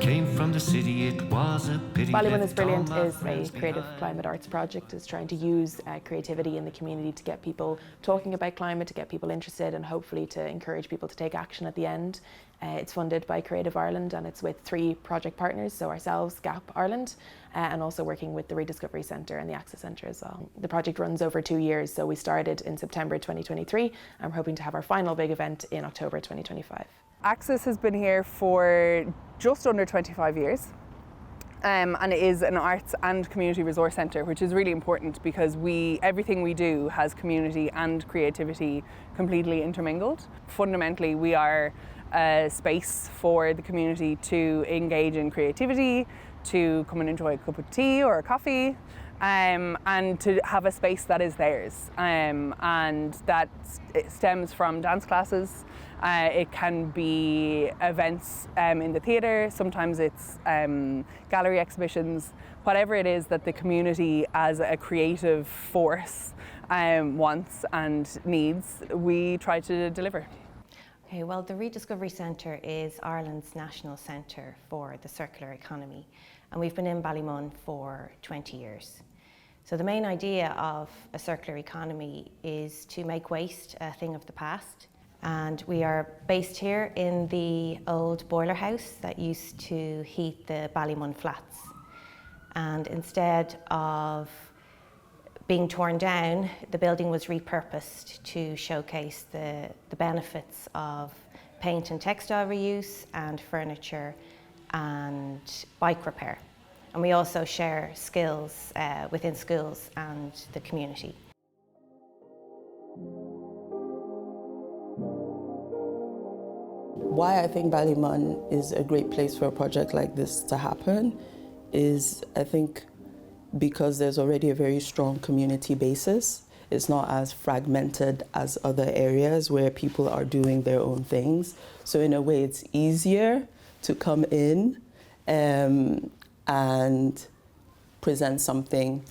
came from the city, it was a pity. Ballymun is Brilliant is a creative climate arts project. It's trying to use creativity in the community to get people talking about climate, to get people interested, and hopefully to encourage people to take action at the end. It's funded by Creative Ireland, and it's with 3 project partners, so ourselves, GAP Ireland, and also working with the Rediscovery Centre and the Access Centre as well. The project runs over 2 years, so we started in September 2023, and we're hoping to have our final big event in October 2025. Access has been here for just under 25 years. And it is an arts and community resource centre, which is really important because everything we do has community and creativity completely intermingled. Fundamentally, we are a space for the community to engage in creativity, to come and enjoy a cup of tea or a coffee, and to have a space that is theirs. And that stems from dance classes. It can be events in the theatre, sometimes it's gallery exhibitions, whatever it is that the community as a creative force wants and needs, we try to deliver. Okay, well, the Rediscovery Centre is Ireland's national centre for the circular economy, and we've been in Ballymun for 20 years. So the main idea of a circular economy is to make waste a thing of the past. And we are based here in the old boiler house that used to heat the Ballymun flats. And instead of being torn down, the building was repurposed to showcase the benefits of paint and textile reuse and furniture and bike repair. And we also share skills within schools and the community. Why I think Ballymun is a great place for a project like this to happen is, I think, because there's already a very strong community basis. It's not as fragmented as other areas where people are doing their own things. So in a way, it's easier to come in and present something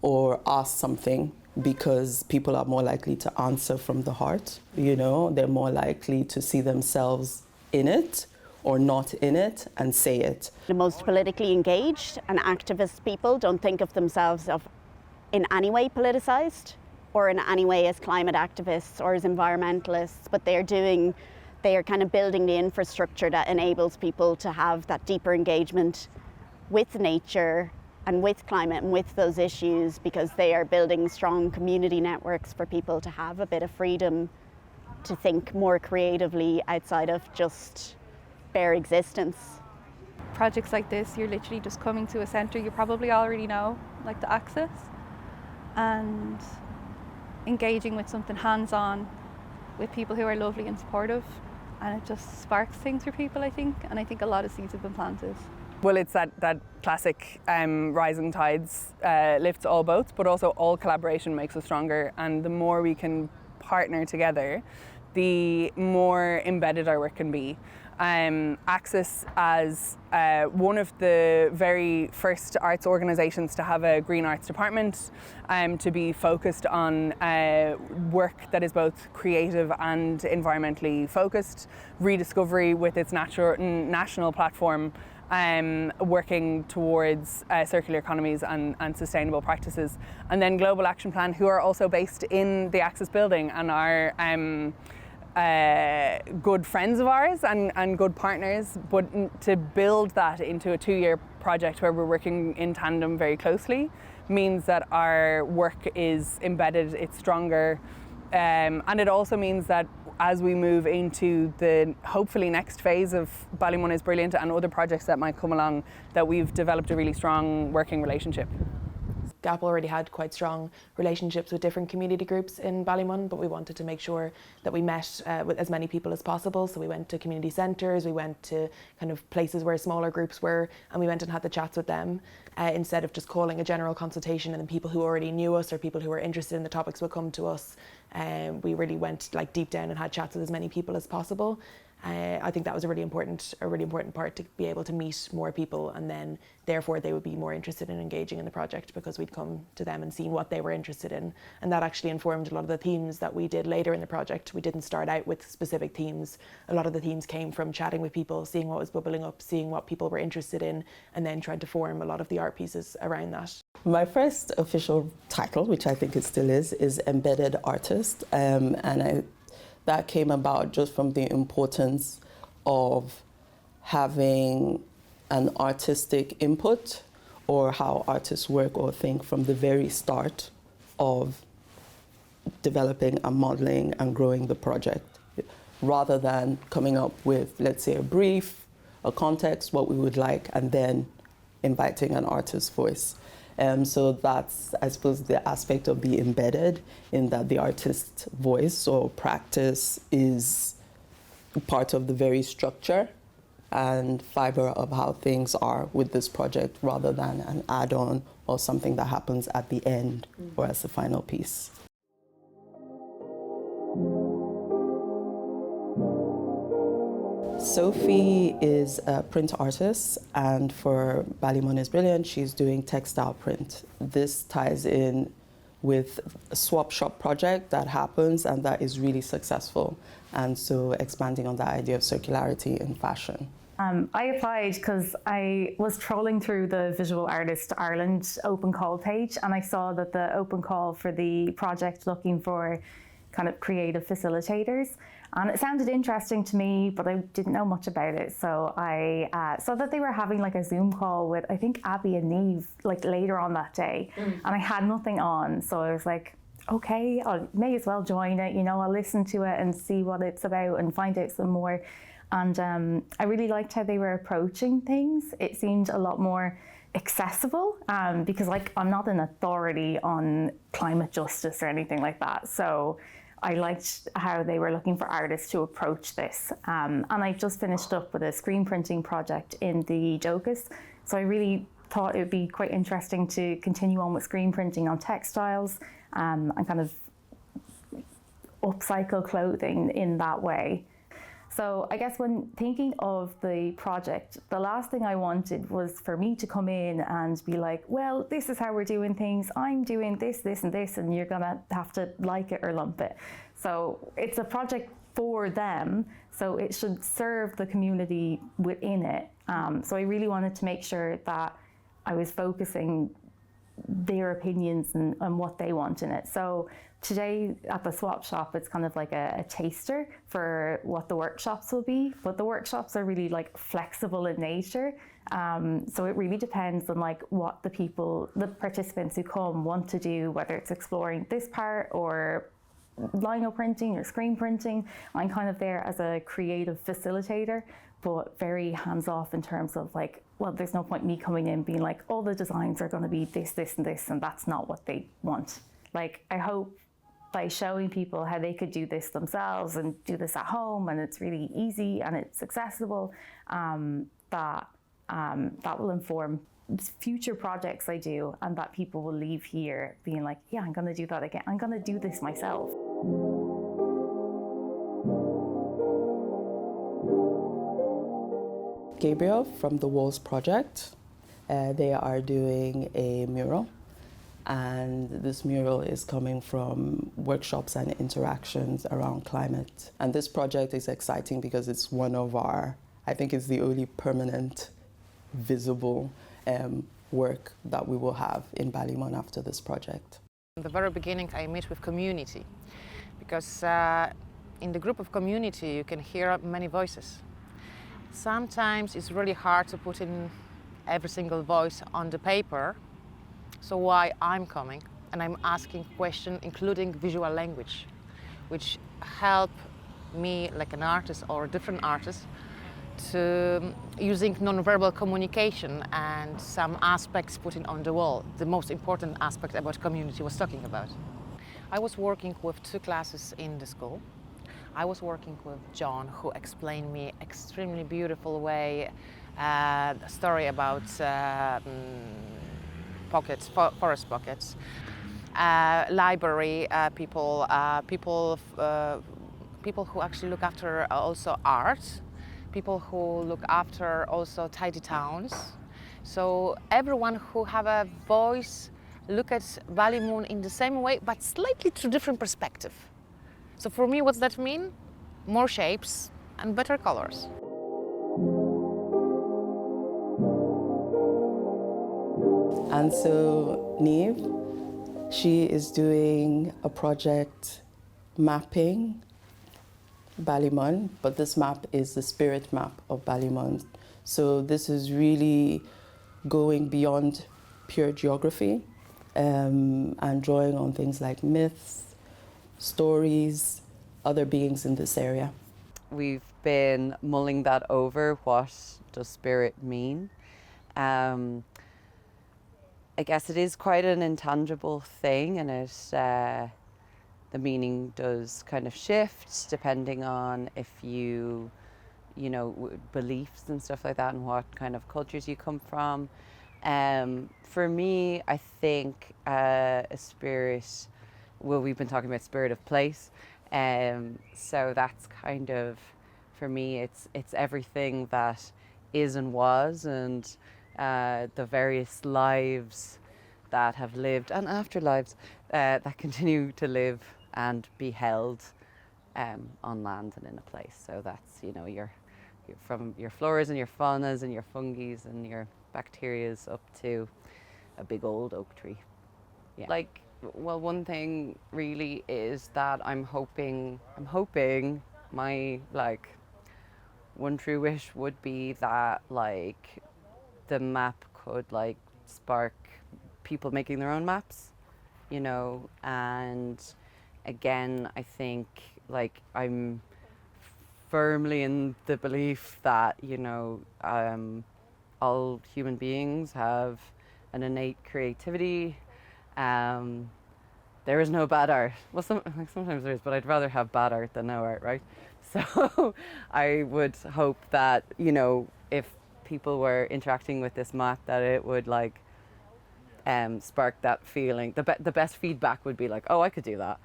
or ask something, because people are more likely to answer from the heart. You know, they're more likely to see themselves in it or not in it and say it. The most politically engaged and activist people don't think of themselves in any way politicized or in any way as climate activists or as environmentalists, but they are kind of building the infrastructure that enables people to have that deeper engagement with nature and with climate and with those issues, because they are building strong community networks for people to have a bit of freedom to think more creatively outside of just bare existence. Projects like this, you're literally just coming to a centre you probably already know, like the Access, and engaging with something hands-on with people who are lovely and supportive, and it just sparks things for people, I think, and I think a lot of seeds have been planted. Well, it's that classic rising tides lifts all boats, but also all collaboration makes us stronger, and the more we can partner together, the more embedded our work can be. Access, as one of the very first arts organisations to have a green arts department, to be focused on work that is both creative and environmentally focused. Rediscovery with its national platform, working towards circular economies and sustainable practices. And then Global Action Plan, who are also based in the Access building and are good friends of ours and good partners, but to build that into a 2-year project where we're working in tandem very closely means that our work is embedded, it's stronger, and it also means that as we move into the hopefully next phase of Ballymun is Brilliant and other projects that might come along, that we've developed a really strong working relationship. GAP already had quite strong relationships with different community groups in Ballymun, but we wanted to make sure that we met with as many people as possible. So we went to community centres, we went to kind of places where smaller groups were, and we went and had the chats with them instead of just calling a general consultation and then people who already knew us or people who were interested in the topics would come to us. We really went like deep down and had chats with as many people as possible. I think that was a really important part, to be able to meet more people, and then therefore they would be more interested in engaging in the project because we'd come to them and seen what they were interested in. And that actually informed a lot of the themes that we did later in the project. We didn't start out with specific themes. A lot of the themes came from chatting with people, seeing what was bubbling up, seeing what people were interested in, and then trying to form a lot of the art pieces around that. My first official title, which I think it still is embedded artist, that came about just from the importance of having an artistic input, or how artists work or think from the very start of developing and modeling and growing the project, rather than coming up with, let's say, a brief, a context, what we would like, and then inviting an artist's voice. So that's, I suppose, the aspect of the embedded, in that the artist's voice or practice is part of the very structure and fiber of how things are with this project, rather than an add-on or something that happens at the end or as the final piece. Sophie is a print artist, and for Ballymun is Brilliant, she's doing textile print. This ties in with a swap shop project that happens and that is really successful, and so expanding on that idea of circularity in fashion. I applied because I was trolling through the Visual Artist Ireland open call page, and I saw that the open call for the project looking for kind of creative facilitators. And it sounded interesting to me, but I didn't know much about it. So I saw that they were having like a Zoom call with, I think, Abby and Neve, like later on that day. And I had nothing on. So I was like, okay, I may as well join it. You know, I'll listen to it and see what it's about and find out some more. And I really liked how they were approaching things. It seemed a lot more accessible because like I'm not an authority on climate justice or anything like that. So I liked how they were looking for artists to approach this. And I've just finished up with a screen printing project in the Jocus. So I really thought it would be quite interesting to continue on with screen printing on textiles and kind of upcycle clothing in that way. So I guess when thinking of the project, the last thing I wanted was for me to come in and be like, well, this is how we're doing things. I'm doing this, this, and this, and you're gonna have to like it or lump it. So it's a project for them, so it should serve the community within it. So I really wanted to make sure that I was focusing their opinions and what they want in it. So today at the swap shop, it's kind of like a taster for what the workshops will be, but the workshops are really like flexible in nature. So it really depends on like what the participants who come want to do, whether it's exploring this part or lino printing or screen printing. I'm kind of there as a creative facilitator, but very hands-off in terms of like, well, there's no point me coming in being like, all the designs are going to be this, this, and this, and that's not what they want. Like, I hope by showing people how they could do this themselves and do this at home, and it's really easy and it's accessible, that will inform future projects I do, and that people will leave here being like, yeah, I'm going to do that again. I'm going to do this myself. Gabriel from the Walls Project. They are doing a mural, and this mural is coming from workshops and interactions around climate. And this project is exciting because it's one of our, I think it's the only permanent, visible work that we will have in Ballymun after this project. In the very beginning, I met with community, because in the group of community, you can hear many voices. Sometimes it's really hard to put in every single voice on the paper, so why I'm coming and I'm asking questions, including visual language, which help me, like an artist or a different artist, to using non-verbal communication and some aspects putting on the wall. The most important aspect about community was talking about. I was working with 2 classes in the school. I was working with John, who explained me extremely beautiful way a story about pockets, forest pockets, library people people who actually look after also art, people who look after also tidy towns. So everyone who have a voice look at Ballymun in the same way, but slightly through different perspective. So for me, what's that mean? More shapes and better colors. And so Neve, she is doing a project mapping Ballymun, but this map is the spirit map of Ballymun. So this is really going beyond pure geography and drawing on things like myths, stories, other beings in this area. We've been mulling that over. What does spirit mean? I guess it is quite an intangible thing, and the meaning does kind of shift depending on if you know, beliefs and stuff like that, and what kind of cultures you come from. For me, I think a spirit, well, we've been talking about spirit of place, so that's kind of, for me, it's everything that is and was, and the various lives that have lived and afterlives that continue to live and be held on land and in a place. So that's, you know, from your floras and your faunas and your fungis and your bacterias up to a big old oak tree. Yeah. Like, well, one thing really is that I'm hoping my, like, one true wish would be that, like, the map could, like, spark people making their own maps, you know. And again, I think, like, I'm firmly in the belief that, you know, all human beings have an innate creativity. There is no bad art. Well, sometimes there is, but I'd rather have bad art than no art, right? So I would hope that, you know, if people were interacting with this map, that it would, like, spark that feeling. The best feedback would be like, oh, I could do that.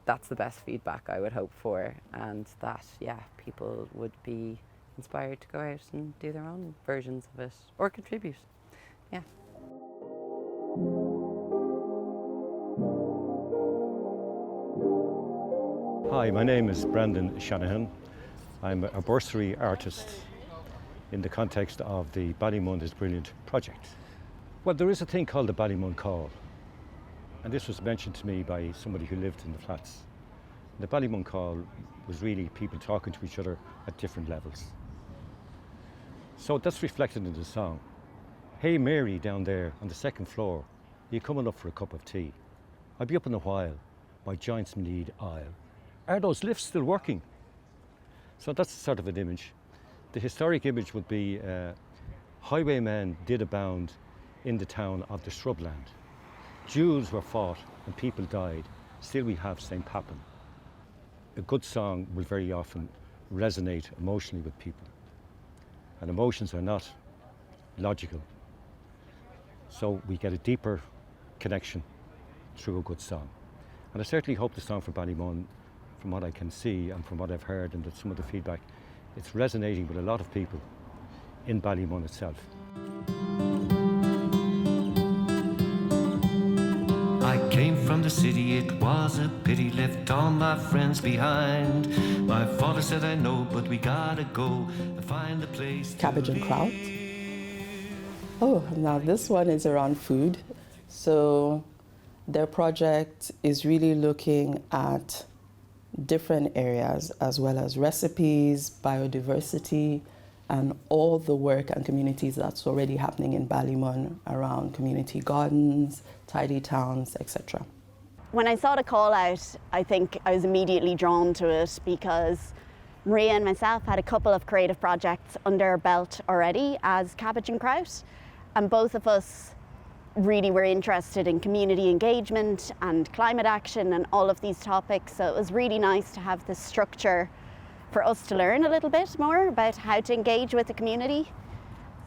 That's the best feedback I would hope for, and that, yeah, people would be inspired to go out and do their own versions of it or contribute. Yeah. Hi, my name is Brandon Shanahan. I'm a bursary artist in the context of the Ballymun is Brilliant project. Well, there is a thing called the Ballymun Call, and this was mentioned to me by somebody who lived in the flats. The Ballymun Call was really people talking to each other at different levels. So that's reflected in the song. Hey Mary down there on the second floor, you coming up for a cup of tea? I'll be up in a while, by Giant's Mead aisle. Are those lifts still working? So that's sort of an image. The historic image would be highwaymen did abound in the town of the shrubland. Duels were fought and people died. Still we have St. Pappen. A good song will very often resonate emotionally with people. And emotions are not logical. So we get a deeper connection through a good song. And I certainly hope the song for Ballymun, from what I can see and from what I've heard and some of the feedback, it's resonating with a lot of people in Ballymun itself. I came from the city, it was a pity, left all my friends behind. My father said I know, but we gotta go and find a place to Cabbage and live. kraut. Oh, now this one is around food. So their project is really looking at different areas as well as recipes, biodiversity, and all the work and communities that's already happening in Ballymun around community gardens, tidy towns, etc. When I saw the call out, I think I was immediately drawn to it because Maria and myself had a couple of creative projects under our belt already as Cabbage and Kraut, and both of us really were interested in community engagement and climate action and all of these topics. So it was really nice to have this structure for us to learn a little bit more about how to engage with the community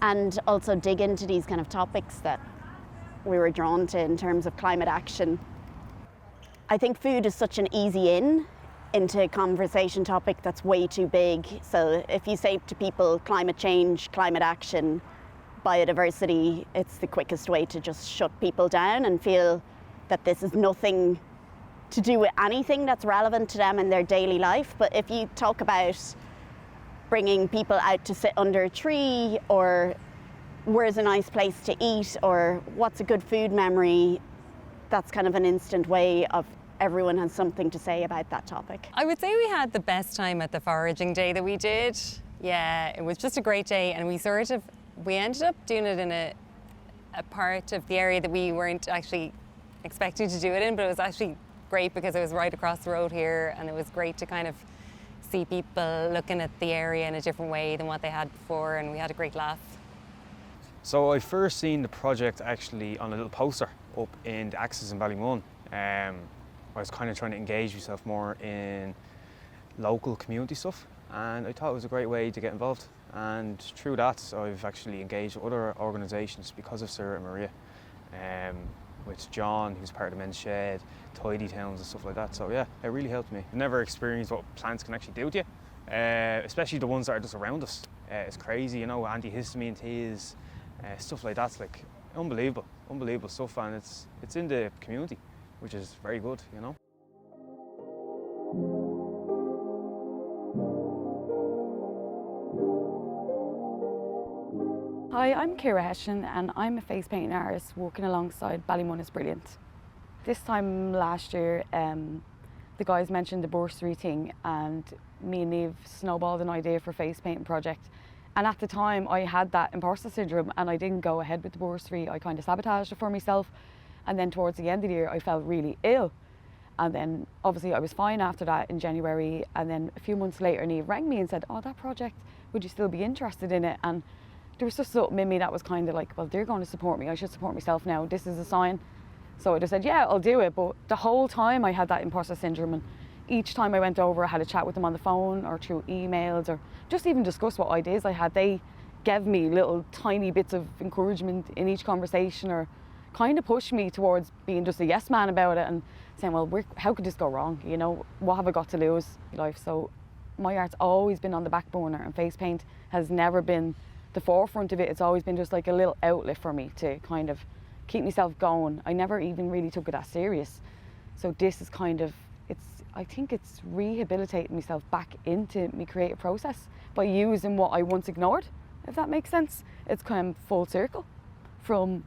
and also dig into these kind of topics that we were drawn to in terms of climate action. I think food is such an easy in into a conversation topic that's way too big. So if you say to people climate change, climate action, biodiversity, it's the quickest way to just shut people down and feel that this is nothing to do with anything that's relevant to them in their daily life. But if you talk about bringing people out to sit under a tree, or where's a nice place to eat, or what's a good food memory, that's kind of an instant way of everyone has something to say about that topic. I would say we had the best time at the foraging day that we did. Yeah, it was just a great day, and we ended up doing it in a part of the area that we weren't actually expecting to do it in, but it was actually great because it was right across the road here, and it was great to kind of see people looking at the area in a different way than what they had before, and we had a great laugh. So I first seen the project actually on a little poster up in the Axis in Ballymun. I was kind of trying to engage myself more in local community stuff, and I thought it was a great way to get involved. And through that, I've actually engaged with other organisations because of Sarah and Maria, with John, who's part of the Men's Shed, Tidy Towns and stuff like that. So yeah, it really helped me. I've never experienced what plants can actually do to you, especially the ones that are just around us. It's crazy, you know, antihistamine teas, stuff like that's like unbelievable stuff, and it's in the community, which is very good, you know. Hi, I'm Ciara Hession, and I'm a face painting artist working alongside Ballymun is Brilliant. This time last year, the guys mentioned the bursary thing, and me and Niamh snowballed an idea for a face painting project. And at the time I had that imposter syndrome and I didn't go ahead with the bursary. I kind of sabotaged it for myself. And then towards the end of the year I felt really ill. And then obviously I was fine after that in January. And then a few months later Niamh rang me and said, oh, that project, would you still be interested in it? And there was just something in me that was kind of like, well, they're going to support me. I should support myself now. This is a sign. So I just said, yeah, I'll do it. But the whole time I had that imposter syndrome, and each time I went over, I had a chat with them on the phone or through emails or just even discuss what ideas I had. They gave me little tiny bits of encouragement in each conversation, or kind of pushed me towards being just a yes man about it and saying, well, how could this go wrong? You know, what have I got to lose in life? So my art's always been on the back burner, and face paint has never been the forefront of it. It's always been just like a little outlet for me to kind of keep myself going. I never even really took it that serious. So this is kind of, I think it's rehabilitating myself back into my creative process by using what I once ignored, if that makes sense. It's kind of full circle from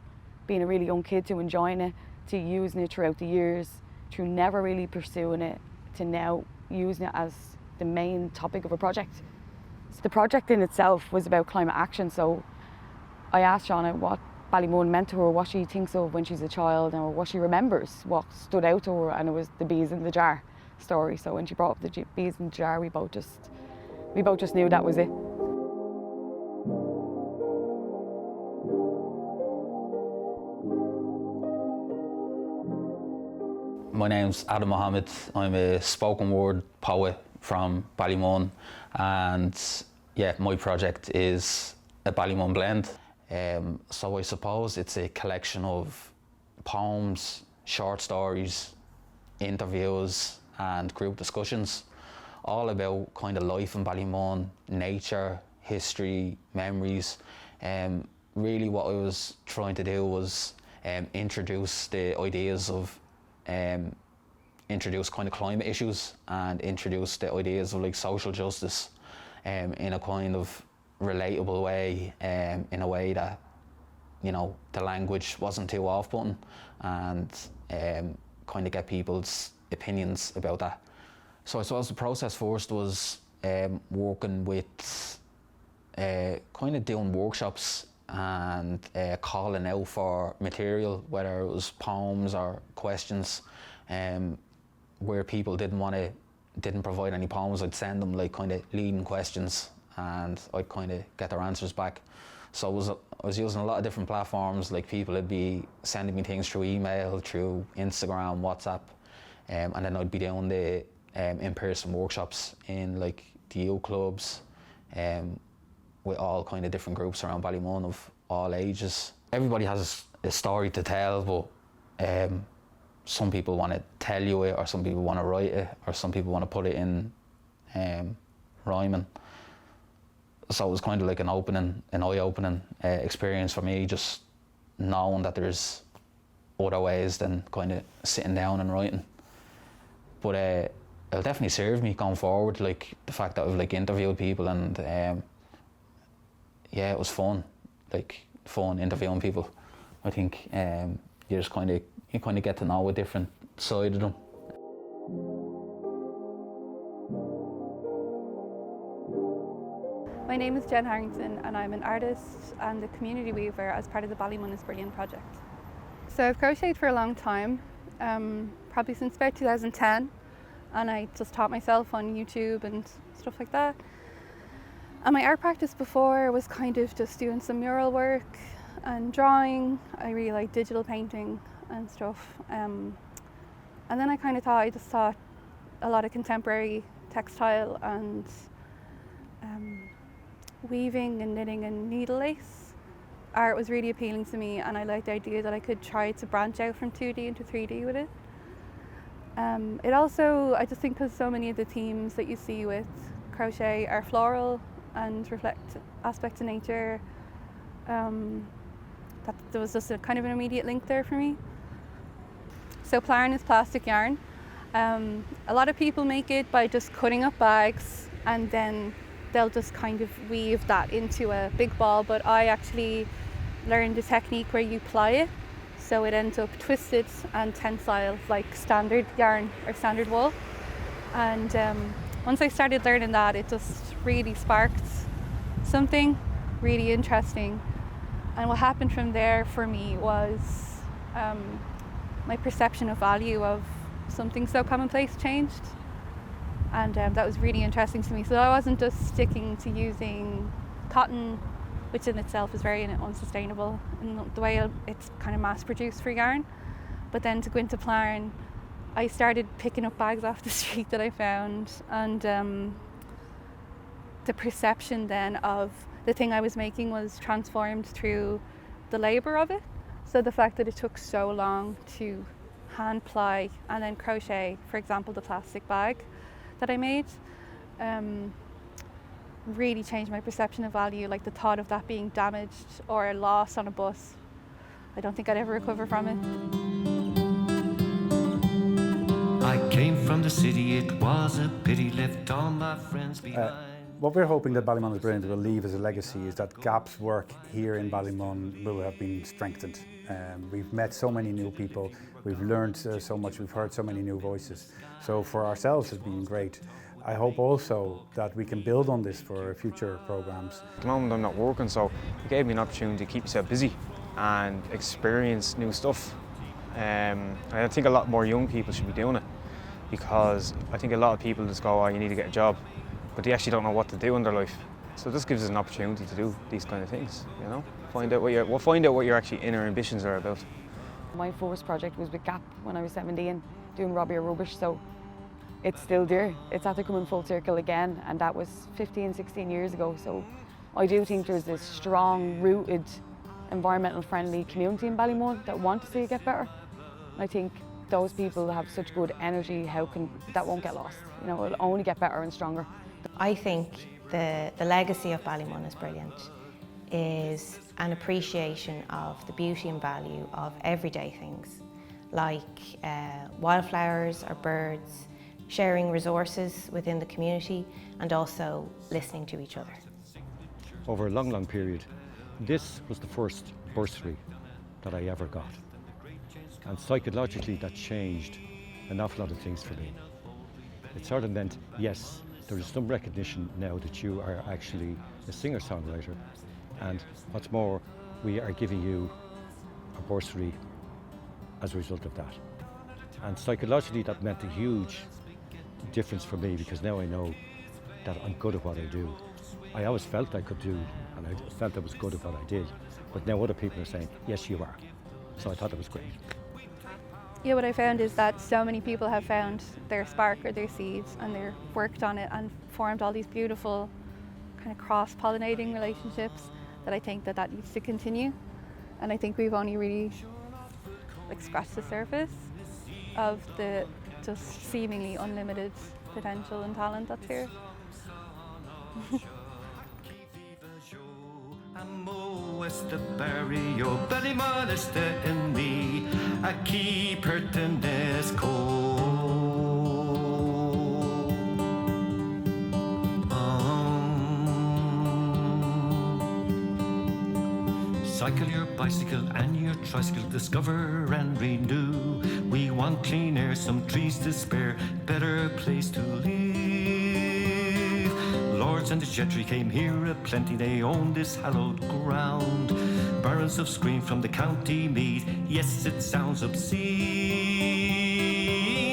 being a really young kid to enjoying it, to using it throughout the years, to never really pursuing it, to now using it as the main topic of a project. So the project in itself was about climate action. So I asked Shauna what Ballymun meant to her, what she thinks of when she's a child, or what she remembers, what stood out to her, and it was the bees in the jar story. So when she brought up the bees in the jar, we both just knew that was it. My name's Adam Mohammed. I'm a spoken word poet from Ballymun, and yeah, my project is a Ballymun blend. So I suppose it's a collection of poems, short stories, interviews and group discussions, all about kind of life in Ballymun, nature, history, memories. Really what I was trying to do was introduce the ideas of introduce kind of climate issues and introduce the ideas of like social justice in a kind of relatable way, in a way that, you know, the language wasn't too off-putting, and kind of get people's opinions about that. So I suppose the process first was working with kind of doing workshops and calling out for material, whether it was poems or questions. Where people didn't provide any poems, I'd send them like kind of leading questions, and I'd kind of get their answers back. So I was using a lot of different platforms. Like people would be sending me things through email, through Instagram, WhatsApp, and then I'd be doing the in-person workshops in like the youth clubs, with all kind of different groups around Ballymun of all ages. Everybody has a story to tell, but some people want to tell you it, or some people want to write it, or some people want to put it in rhyming. So it was kind of like an eye-opening experience for me, just knowing that there's other ways than kind of sitting down and writing. But it'll definitely serve me going forward, like the fact that I've like interviewed people, and yeah, it was fun, like fun interviewing people. I think you just kind of get to know a different side of them. My name is Jen Harrington and I'm an artist and a community weaver as part of the Ballymun is Brilliant project. So I've crocheted for a long time, probably since about 2010, and I just taught myself on YouTube and stuff like that. And my art practice before was kind of just doing some mural work and drawing. I really like digital painting and stuff. And then I kind of thought, I just thought a lot of contemporary textile and weaving and knitting and needle lace art was really appealing to me, and I liked the idea that I could try to branch out from 2D into 3D with it. It also, I just think because so many of the themes that you see with crochet are floral and reflect aspects of nature, that there was just a kind of an immediate link there for me. So Plarn is plastic yarn. A lot of people make it by just cutting up bags and then they'll just kind of weave that into a big ball, but I actually learned a technique where you ply it so it ends up twisted and tensile like standard yarn or standard wool. And once I started learning that, it just really sparked something really interesting. And what happened from there for me was my perception of value of something so commonplace changed. And that was really interesting to me. So I wasn't just sticking to using cotton, which in itself is very unsustainable in the way it's kind of mass produced for yarn. But then to go into Plarn, I started picking up bags off the street that I found, and the perception then of the thing I was making was transformed through the labour of it. So the fact that it took so long to hand ply and then crochet, for example, the plastic bag that I made, really changed my perception of value. Like the thought of that being damaged or lost on a bus, I don't think I'd ever recover from it. I came from the city, it was a pity, left all my friends behind. What we're hoping that Ballymun is Brilliant will leave as a legacy is that GAP's work here in Ballymun will have been strengthened. We've met so many new people, we've learned so much, we've heard so many new voices. So for ourselves it's been great. I hope also that we can build on this for future programmes. At the moment I'm not working, so it gave me an opportunity to keep myself busy and experience new stuff. I think a lot more young people should be doing it, because I think a lot of people just go, oh, you need to get a job, but they actually don't know what to do in their life. So this gives us an opportunity to do these kind of things, you know? Find out what your actually inner ambitions are about. My first project was with GAP when I was 17, doing Robbie or Rubbish, so it's still there. It's after coming full circle again, and that was 15, 16 years ago. So I do think there's this strong, rooted, environmental friendly community in Ballymun that want to see it get better. I think those people have such good energy, that won't get lost. You know, it'll only get better and stronger. I think the legacy of Ballymun is Brilliant is an appreciation of the beauty and value of everyday things like wildflowers or birds, sharing resources within the community, and also listening to each other. Over a long, long period, this was the first bursary that I ever got. And psychologically that changed an awful lot of things for me. It sort of meant, yes, there is some recognition now that you are actually a singer-songwriter, and what's more, we are giving you a bursary as a result of that. And psychologically that meant a huge difference for me, because now I know that I'm good at what I do. I always felt I could do, and I felt I was good at what I did, but now other people are saying, yes, you are. So I thought that was great. Yeah, what I found is that so many people have found their spark or their seeds, and they've worked on it and formed all these beautiful kind of cross-pollinating relationships that I think that needs to continue. And I think we've only really scratched the surface. of the just seemingly unlimited potential and talent that's here. Amo este barrio, Ballymun este en mí, aquí pertenezco. Cycle your bicycle and your tricycle, discover and renew. We want clean air, some trees to spare, better place to live. Lords and the gentry came here aplenty, they own this hallowed ground. Barons of scream from the county Meath, yes, it sounds obscene.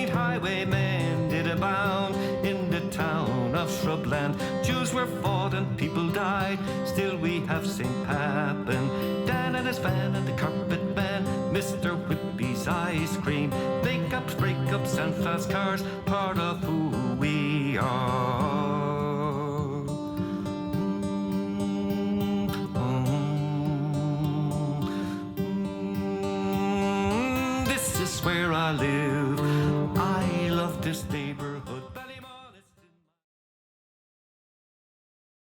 Highwaymen did abound in the town of Shrubland. Jews were fought and people died, still we have St. Pappen. Dan and his van and the carpet man, Mr. Whippy's ice cream. Make-ups, break-ups and fast cars, part of who we are. This is where I live.